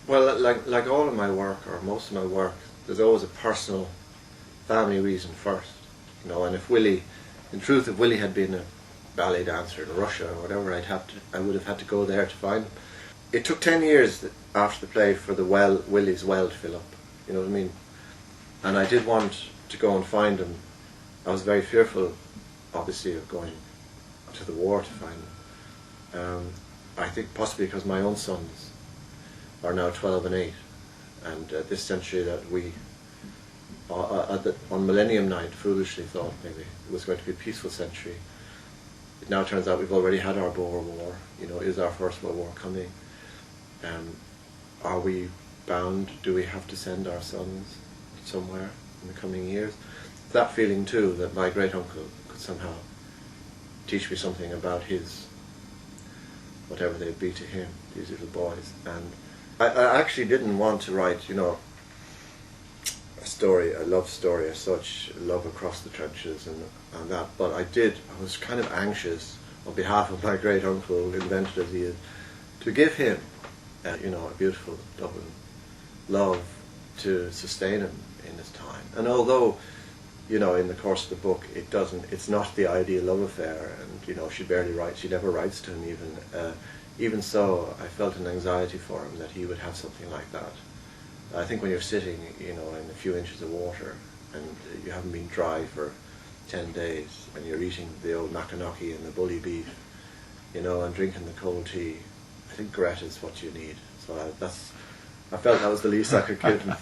Well, like all of my work, or most of my work, there's always a personal, family reason first, you know. And if Willie, in truth, if Willie had been a ballet dancer in Russia or whatever, I would have had to go there to find him. It took 10 years after the play for the Willie's well to fill up. You know what I mean? And I did want to go and find him. I was very fearful, obviously, of going to the war to find him. I think possibly because my own sons are now 12 and 8, and this century that we, on Millennium Night, foolishly thought maybe it was going to be a peaceful century. It now turns out we've already had our Boer War. You know, is our First World War coming? Are we bound? Do we have to send our sons somewhere in the coming years? That feeling too, that my great uncle could somehow teach me something about his, whatever they'd be to him, these little boys. And I actually didn't want to write, you know, a story, a love story as such, love across the trenches and that, but I was kind of anxious on behalf of my great uncle, invented as he is, to give him, you know, a beautiful Dublin love to sustain him in his time. And although, you know, in the course of the book, it's not the ideal love affair, and, you know, she barely writes, she never writes to him even. Even so, I felt an anxiety for him that he would have something like that. I think when you're sitting, you know, in a few inches of water, and you haven't been dry for 10 days, and you're eating the old makanaki and the bully beef, you know, and drinking the cold tea, I think Gret is what you need. So I felt that was the least I could give him.